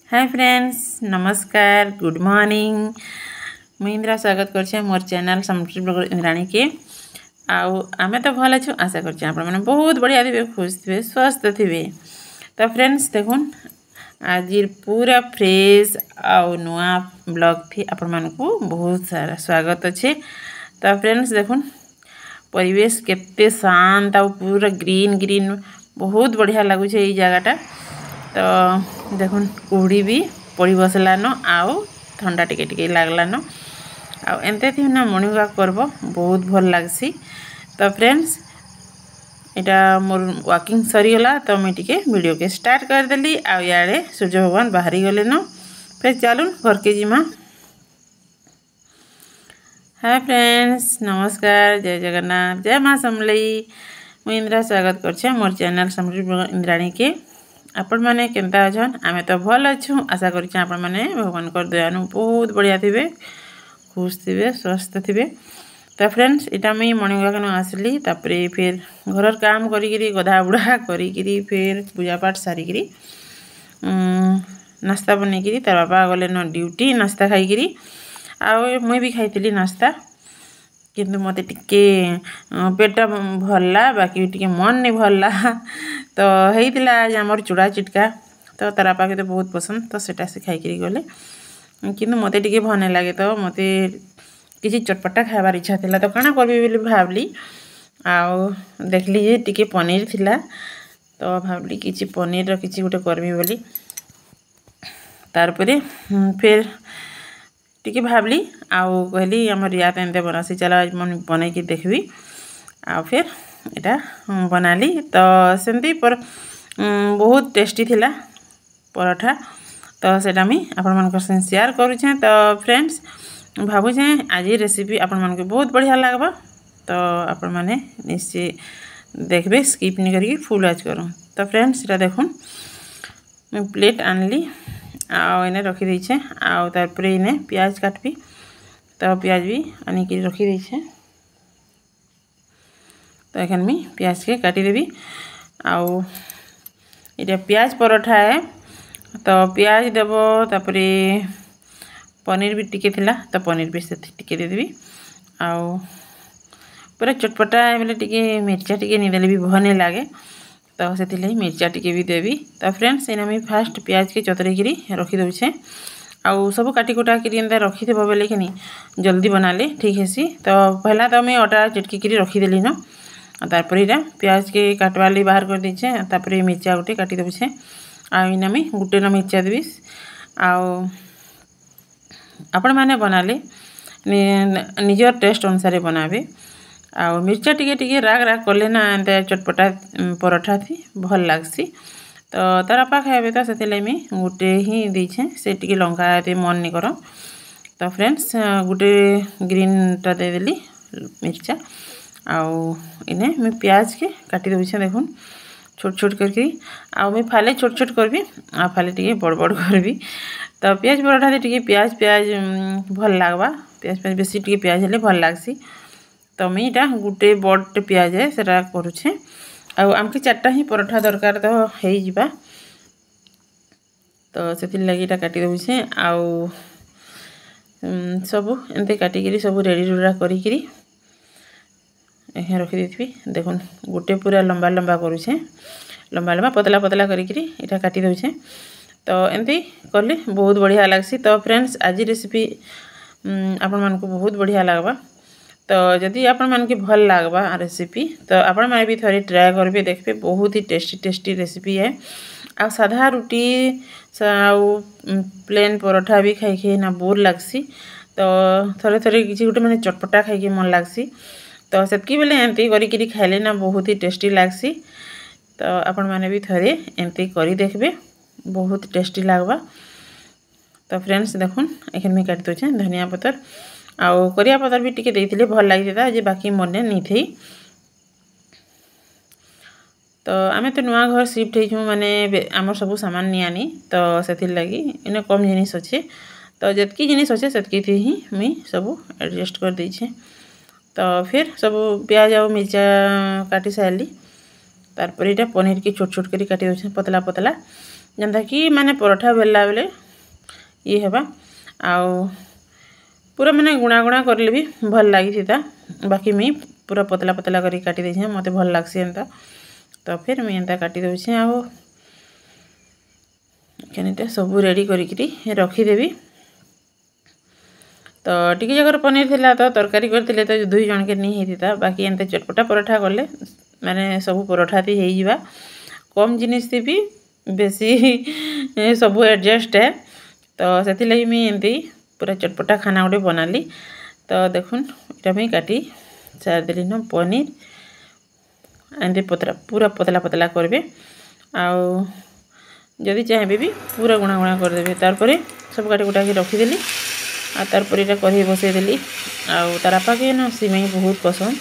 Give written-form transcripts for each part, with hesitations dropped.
Hi friends, नमस्कार, good morning. मुझे इंदिरा स्वागत कर मोर चैनल समुद्री ब्लॉगर इंद्राणी के। आउ आमे तो भल अच्छु, आशा कर बहुत बढ़िया थे, खुश थे, स्वस्थ थे। तो फ्रेंड्स देखुन आज पूरा फ्रेश आउ नुआ ब्लॉग थी आपण मानकु बहुत सारा स्वागत अच्छे। तो फ्रेंड्स देखुन परिवेश केते शांत आउ पूरा ग्रीन ग्रीन बहुत बढ़िया लगुच ये जगटा। तो देखुन कुहड़ी भी पड़ी बसलान आउ ठंडा टिके टिके लागलान आउ एमते थी ना मॉर्निंग वॉक करब बहुत भल लगसी। तो फ्रेंड्स इटा मोर वॉकिंग सरीगला तो मुझे टिके वीडियो के स्टार्ट करदेली। आ इे सूर्य भगवान बाहरी गले न फिर चलून घर के जीमा। हाय फ्रेंड्स, नमस्कार, जय जगन्नाथ, जय माँ समलई। मुझे इंदिरा स्वागत कर मोर चैनल समुद्री ब्लॉगर इंद्राणी के। आपण मैंने केनता अछन? आमे तो भल अच्छु, आशा करें आपण मैंने भगवान कर दयानु बहुत बढ़िया थे, खुश थे, स्वस्थ थे। तो फ्रेंड्स इटा मुई मॉर्निंग वॉक आसली, तापरे फिर घर काम करी गधा बुढ़ा करी फिर पूजा पाठ सारिकी नाश्ता बनईकरी तार बापा गले न ड्यूटी नाश्ता खाई मुई भी खाई नाश्ता। किंतु मते टिके पेटा भरला, बाकी टिके मन नहीं भरला। तो हेइतिला आज हमर चूड़ा चिटका, तो तार बापा के तो बहुत पसंद, तो सेटा से खाई गले। किंतु मते टिके भने लगे, तो मते किसी चटपटा खाबार इच्छा थिला, तो काना करबी बोली भाबली। आउ देखली जे टिके पनीर थिला, तो भाबली किसी पनीर रो किसी गुटे करबी बोली। तारपरे फिर टिके भाबली आउ कहली हमर रिया एमते बनासी, चला आज मन बनै कि देखबी। आ फिर इटा बनाली, तो सेमती पर बहुत टेस्टी थिला पराठा। तो सेटा मी आपण मानकर संग शेयर करूछे। तो फ्रेंड्स भाबुछे आज रेसिपी आपण मानके बहुत बढ़िया लागबा, तो आपण माने निश्चय देखबे, स्किप नहीं करी फुल आज करूँ। तो फ्रेंड्स इटा देखुन मैं प्लेट आनली आउ इने रखी देछे। आउ तारपरे इने प्याज काटबी, तो प्याज भी आनिक रखी देछे। तो एखन मी प्याज के काटी देबी। आउ इटा प्याज पराठा है, तो प्याज देव, तापरे पनीर भी टिके थिला, तो पनीर भी से टिके दे देबी। आउ पूरा चटपटा है बोले टिके मिर्चा टिके नहीं देले भी भल लागे, तो से मिर्चा टिके भी देवी। तो फ्रेंड्स इना मैं फास्ट प्याज के चतरेकरी रखी दौचे। आउ सब काटी कुटा करी एंता रखी थे बोले कि जल्दी बनाले ठीक है। तो पहला तो मैं अटा चिटकी रखीदेली न, तारपर इटा प्याज के काटवाली बाहर कर दीचे। तापर मिर्चा गोटे काटी दौचे, आना मैं गुटे न मिर्चा देवी। आउ आपण मैंने बनाले निजर टेस्ट अनुसार बनाबे। आउ मिर्चा टिके टिके राग राग कले ना एंता चटपटा पराठा थी भल लगसी। तो तार बापा खाइबे, तो से मुझे गोटे ही देछे, से टिके लंका ये मन नहीं कर। तो फ्रेंड्स गोटे ग्रीनटा देदेली मिर्चा। आउ इने मैं प्याज के काटी दौचे, देखुन छोट छोट करके। आउ मैं फाले छोट छोट करबी, आ फाले टिके बड़ बड़ करबी। तो प्याज पराठा दे टिके प्याज प्याज भल लागबा, प्याज प्याज बेसी टिके प्याज हेले भल लागसी। तो मैं इटा गोटे बड़ प्याज है सेटा करुछे। आउ आमके चारटा ही पराठा दरकार, तो हो जिबा, तो से लगी इटा काटी दौचे। आउ सब एमते काटिकी सब रेडी रुड़ा करी रखी देथबी। देखुन गोटे पूरा लंबा लंबा करुछे, लंबा लंबा पतला पतला करी इटा काटी दौचे। तो एमती कले बहुत बढ़िया लगसी। तो फ्रेंड्स आज रेसिपी आपण मानकु बहुत बढ़िया लागबा। तो जदि आपण मान के भल लागबा रेसिपी, तो आपण माने भी थोड़ी ट्राई करबे, देखबे बहुत ही टेस्टी टेस्टी रेसिपी है। आ साधा रुटी आउ प्लेन पराठा भी खाई खाई ना बोर लगसी। तो थोड़े थोड़े किसी गोटे मैंने चटपटा खाई मन लगसी। तो सेतकी बेले एमती करी खाइले ना बहुत ही टेस्टी लगसी। तो आपण माने भी थोड़े एमती करी देखबे, बहुत टेस्टी लागबा। तो फ्रेंड्स देखुन एखन मैं काटी दौचे धनिया पतर, आउ करिया पतर भी टिके देइथिले भल लागिता, जे बाकी मने नहीं थी। तो आमे तो नुआ घर शिफ्ट होइछु, माने आमर सब सामान नहीं आनी, तो से लगी इने कम जिनिस अच्छे। तो जतकी जिनिस अच्छे सेतकी थी ही मुई सब एडजस्ट कर देछे। तो फिर सब प्याज और मिर्चा काटी सारली, तारपर इटा पनीर की छोट छोट करी काटी दौचे पतला पतला। जेनता कि माने परोठा बेलला बेले ये हेबा आउ पूरा माने गुणा गुणा करले भी भल लागी था। बाकी मैं पूरा पतला पतला करी काटी देछे मते भल लागसी एंता। तो फिर मैं एंता काटी दोछे आउ केनेटे सब रेडी करी रखी देबी। तो टिके जगर पनीर थिला तो तरकारी करथिले तो 2 जन के नहीं हेतिता। बाकी एंता चटपटा परोठा करले माने सब परोठा थी हेई जिबा कम जिनिस थी भी बेसी सब एडजस्ट है। तो सेति लई मैं एंती पूरा चटपटा खाना गोटे बनाली। तो देखुन इटा मैं काटी सार देली न पनीर एंती पूरा पतला पतला करबे आउ जदि चाहे भी पूरा गुणा गुणा कर देबे। तार परे सब काटी कुटा के रखी देली आ तार परे इटा कढ़ाई बसई देली आउ तार आपा के न सिमई बहुत पसंद।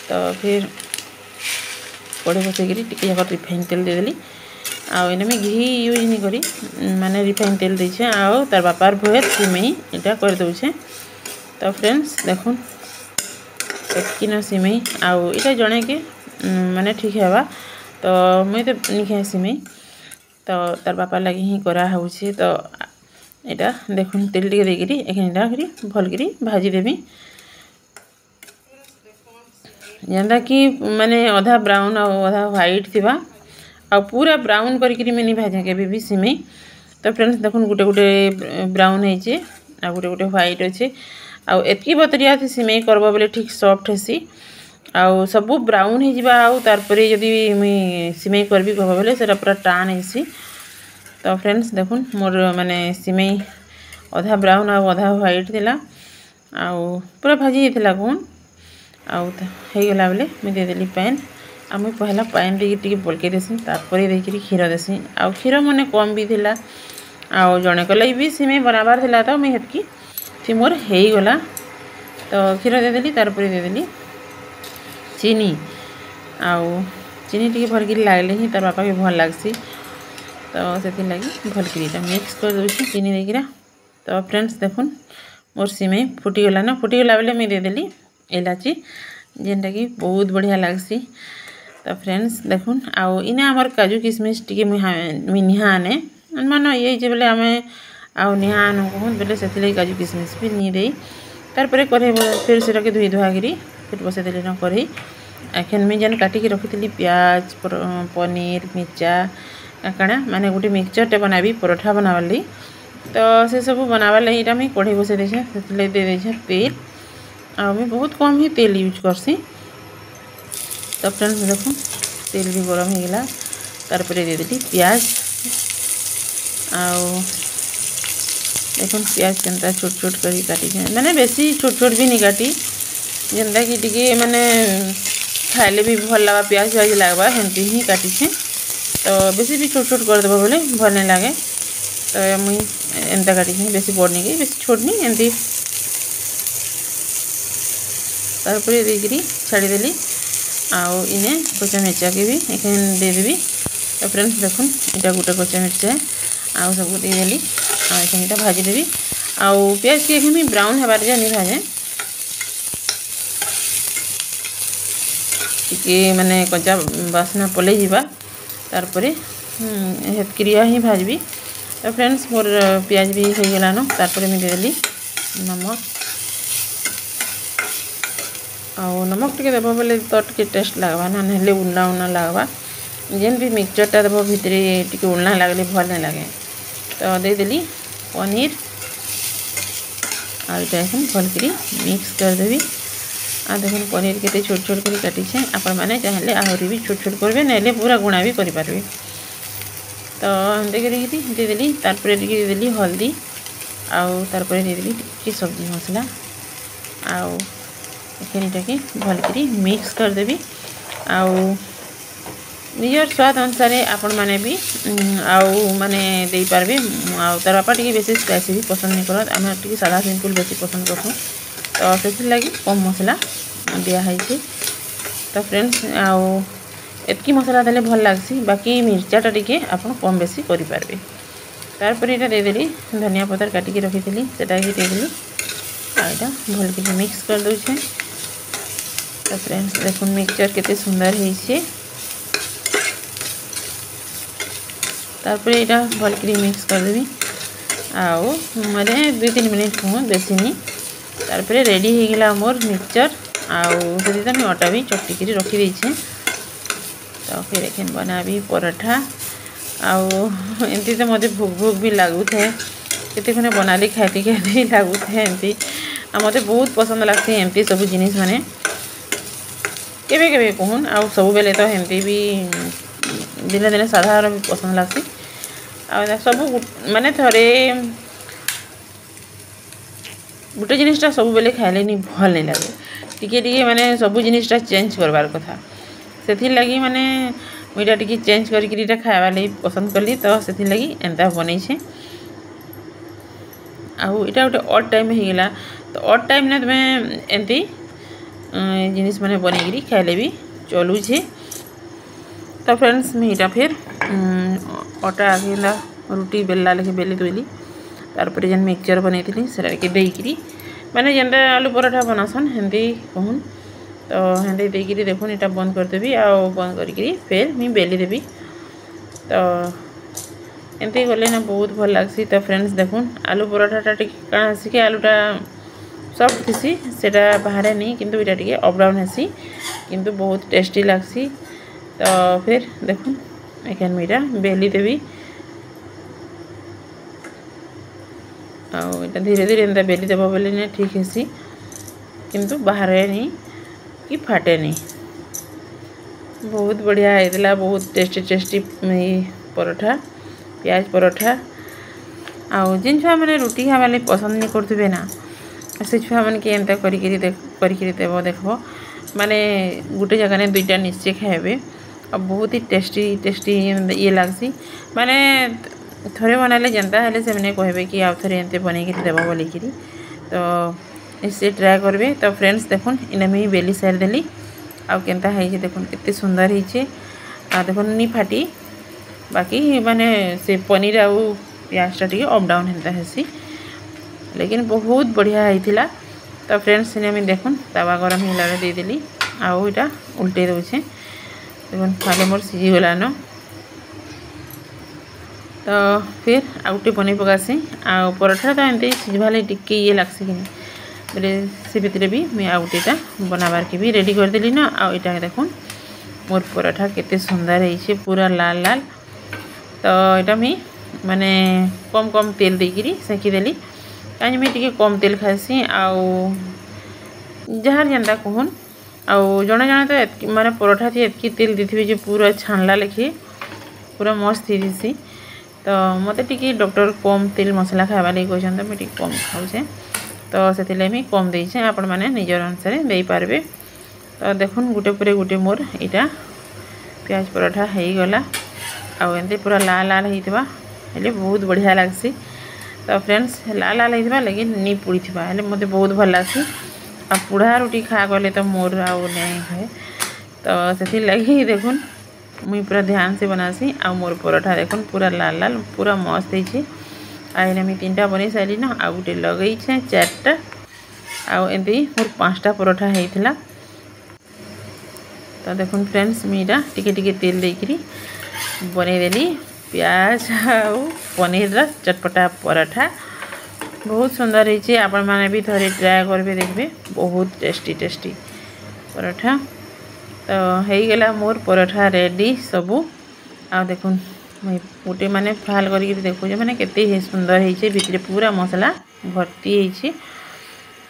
तो फिर कढ़ाई बसई करी टिके जगह रिफाइन तेल दे देली आउ इने में घी यूज नहीं करी माने रिफाइन तेल देछे आउ तार बापार भुए सिमई इटा कर दोछे। तो फ्रेंड्स देखुन एतकी न सिमई आउ इटा जणे के माने ठीक हेबा। तो मैं तो नहीं खाए सिमई तो तार बापा लगी ही करा होउछे। तो इटा देखुन तेल टिके देकरी एखनिटा करी भल करी भाजी देबी जेंदा कि माने आधा ब्राउन और आधा व्हाइट थिबा आ पूरा ब्राउन करी मैंने भाजा के भी सिमई। तो फ्रेंड्स देखुन गुटे गुटे ब्राउन हेचे आ गुटे गुटे व्हाइट अच्छे आउ एतकी बतरिया थी सिमई करबो बोले ठीक सॉफ्ट हेसी आउ सब ब्राउन हे जिबा आउ तार परे जदी मैं सिमई करबी कहबो बोले सेटा पूरा टान हेसी। तो फ्रेंड्स देखुन मोर माने सिमई आधा ब्राउन आउ आधा व्हाइट थिला आउ पूरा भाजी हेतिला कोन आउ हे गला बेले मैं दे देली पैन आ मैं पहला पैन दे टिके बोलके देसी तारपरे देकरी खीर देसी आउ खीर मने कम भी थिला आउ जणे को लई भी सिमई बनाबार थिला। तो मैं हेतकी थी मोर हेई गला। तो खीर दे देली तारपरे दे देली चीनी आउ चीनी टिके भल गिरी लागले ही तार बापा के भल लागसी। तो सेति लगी भल गिरीटा मिक्स कर दोछि चीनी देकिरा। तो फ्रेंड्स देखुन मोर सिमई फुटी गला न फुटी गला बेले मैं दे देली इलाची जेनटा कि बहुत बढ़िया लागसी। तो फ्रेंड्स देखुन आउ इने हमर काजू किशमिश टिके मुई निहा आने मान ये जे बेले आमे आउ निहा आनु कहूँ बेले सेति लगी काजू किशमिश भी नहीं देई तार परे कढ़ाई फिर सेटा के धोई धुआ गिरी फिर बसे देली न कढ़ाई एखन मैं जेन काटी के रखी प्याज पनीर मिर्चा काकड़ा माने गोटे मिक्सचरटे बनाबी परोठा बनावाली। तो से सब बनावा लगी इटा मैं कढ़ाई बसे देछे सेति दे देछे तेल आ मैं बहुत कम ही तेल यूज करसी। तो फ्रेंड्स देखो तेल भी गरम हो गला तार परे दे देली प्याज आउ देखुन प्याज केनता छोट छोट करी काटी माने बेसी छोट छोट भी नहीं काटी जेनता कि टिके माने खाइले भी भल लगा प्याज व्याज लगवा हेमती ही काटी छे। तो बेसी भी छोट छोट कर देबो बोले भल नहीं लागे। तो मुई एंता काटी छे बेसी बड़ नहीं बेसी छोट नहीं एंती तार परे देकरी छाड़ी देली आउ इने कच्चा मिर्चा के भी एखन दे देबी। तो फ्रेंड्स देखुन इटा गोटे कच्चा मिर्चा आउ सब दे देली आ एखन इटा भाजी देबी आउ प्याज के एखन ब्राउन हेबार जे नहीं भाजे टिके माने कच्चा बासना पले जिबा तार परे हेतक्रिया ही भाजबी। तो फ्रेंड्स मोर प्याज भी हो गला न तार परे मैं दे देली नमक आउ नमक टिके देबो बोले तो टिके टेस्ट लागबा ना नेले उल्ला उल्ला लागबा जेन भी मिक्सचरटा देबो भितरे टिके उल्ला लागले भल नहीं लागे। तो दे देली पनीर आ इटा एखन भल करी मिक्स कर देबी आ देखुन पनीर केते छोट छोट करी काटी छे आपण माने चाहले आहरी भी छोट छोट करबे नेले पूरा गुणा भी करि पारबे। तो देख रही दे देली तार परे दे देली हल्दी आउ तार परे दे देली टिके सब्जी मसला आउ एखनिटा के भल करी मिक्स कर देबी आउ निजर स्वाद अनुसार आपण माने भी आउ माने दे पारबे आउ तार बापा टिके बेसी स्पाइसी भी पसंद नहीं करत आमे टिके सादा सिंपल बेसी पसंद करथु। तो से लगी कम मसला दिया है। तो फ्रेंड्स आउ एतकी मसला देले भल लागसी बाकी मिर्चाटा टिके आपण कम बेसी करि पारबे। तार पर इटा दे देली धनिया पत्तर काटी के रखी थी सेटा भी दे देली आ इटा भल के मिक्स कर दो छे। तो फ्रेंड्स देखुन मिक्सचर केते सुंदर है छे तारपर यहाँ भलक मिक्स करदेवी आउ मैंने 2-3 मिनट कहूँ बेसी नहीं तारपर रेडी हो गला मोर मिक्सचर आउ से मैं अटा भी चटकी रखी देछे। तो फिर एक बनाबी पराठा आउ एमती तो मत भूख भूख भी लगुए केते खने बनाली खाती खाती लगुए एमती मत बहुत पसंद लगती एमती सब जिनिस माने केबे केबे कहून आउ सब बेले तो एमती भी दिने दिने साधारण भी पसंद लगती आ सब माने थरे गोटे जिनिसटा सब बेले खाइले नहीं भल नहीं लगे टिके माने सब जिनिसटा चेंज करवार कथा से लगी माने मुझा टी चेंज करके खावा लगी पसंद कली तो से लगी एंता बन आउ इटा गोटे अड टाइम हो गला तो अड टाइम ने तुम्हें एमती जिनिस मैंने बनईकरी खाइले भी चलुचे। तो फ्रेंड्स मुझा फिर अटा आगला रुटी बेलला लेके बेली देली तारपर जेन मिक्सचर बनई से देकरी माने जेनता आलू पराठा बनासन हेंती कहून तो हेंती देकरी देखुन इटा बंद करदेवी आ बंद करके फिर मुझे बेली देवी तो एमती गले ना बहुत भल लगसी। तो फ्रेंड्स देखुन आलू पराठाटा कण आसिक आलूटा सफ्ट थी सेटा बाहर नहीं किंतु इटा टिके अप डाउन हेसी किंतु बहुत टेस्टी लगसी। तो फिर देखुन एखन मुझा बेली देवी आउ धीरे धीरे एंता बेली देव बोले नहीं ठीक हेसी किंतु बाहर नहीं कि फाटे नहीं बहुत बढ़िया होता बहुत टेस्टी टेस्टी पराठा प्याज पराठा आउ जिन छुआ मैंने रुटी खावा लगी पसंद नहीं करते ना से छुआ मैंने एंता करके देव देख माने गोटे जगह ने 2टा निश्चय खाए और बहुत ही टेस्टी टेस्टी ये लगसी माने थोड़े बनाले जनता हेले से मैंने कहबे कि आउ थोड़े एंते बनई देव बोलिकी तो इससे ट्राए करबे। तो फ्रेंड्स देखुन इने मुझे बेली सारी देली आउ केनता है देखुन कितने सुंदर है आ देखुन नहीं फाटी बाकी माने से पनीर आउ प्याजटा टी अप डाउन हेन्ता हेसी लेकिन बहुत बढ़िया होता। तो फ्रेंड्स इने मुझे देखुन तवा गरम होला देदेली आउ इटा उल्टे दौचे देखुन खाली मोर सीझीगलान। तो फिर आउटे बनी पकासी आ पराठा तो एमती सीझवा लगी टिके ये लगसी कि बोले से भितर भी मुझे आउटेटा बनाबार के भी रेडी करदेली ना आउ इटा देखुन मोर पराठा केते सुंदर है पूरा लाल लाल। तो यहाँ मुझे माने कम कम तेल देकरी सेकीदेली कहीं मुझे टी कम तेल खासी आउ जार जेनता कहन आउ जड़े जड़े तो माने पराठा थी एतकी तेल दी जो पूरा छाणला लेखे पूरा मस्त थी। तो मत टी डॉक्टर कम तेल मसला खावा लगी कहते मुझे कम खाऊे तो से मुझे कम देचे आपण मैंने निजर अनुसार दे पारे। तो देखुन गोटे पर गोटे मोर यहाँ प्याज पराठा हो गला आउ एमती पूरा लाल लाल होता हेले बहुत बढ़िया लगसी। तो फ्रेंड्स लाल लाल होता लेकिन नहीं पुड़ी थी हेले मत बहुत भल लगसी आ पुढ़ा रुटी खा गले तो मोर आउ नहीं है। तो से लगी देखुन मुई पूरा ध्यान से बनासी आ मोर पराठा देखुन पूरा लाल लाल पूरा मस्त है आईने मुझे 3टा बन सारी ना आ गोटे लगे 4टा आउ एमती मोर 5टा पराठा होता। तो देखुन फ्रेंड्स मुझा टिके तेल देकरी बनईदेली प्याज आउ पनीर चटपटा पराठा बहुत सुंदर है आपण मैंने भी थोड़े ट्राए करेंगे देखिए बहुत टेस्टी टेस्टी पराठा। तो हो गला मोर पराठा रेडी सबू आ देखुन गोटे माने फ्राल करके देखुचे माने केते सुंदर है भितर पूरा मसला भर्ती है।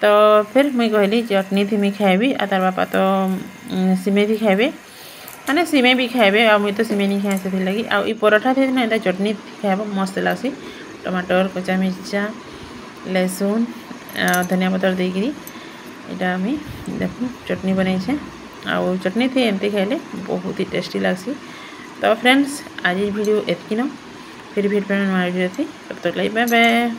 तो फिर मुई कहली चटनी थी मुई खाइबी आ तार बापा तो सिमे थी खाइबे माने सिमे भी खाइबे आ मुई तो सिमे नहीं खाए से लगी आ पराठा थी ना चटनी खाइब मस्त लगसी टमाटर कच्चा मिर्चा लहसुन धनिया पतर देकरी यहाँ मुई देखो चटनी बनई आउ चटनी थी एमती खाइले बहुत ही टेस्टी लगसी। तो फ्रेंड्स आज वीडियो एतकी न फिर वीडियो थी तब तक बाय बाय।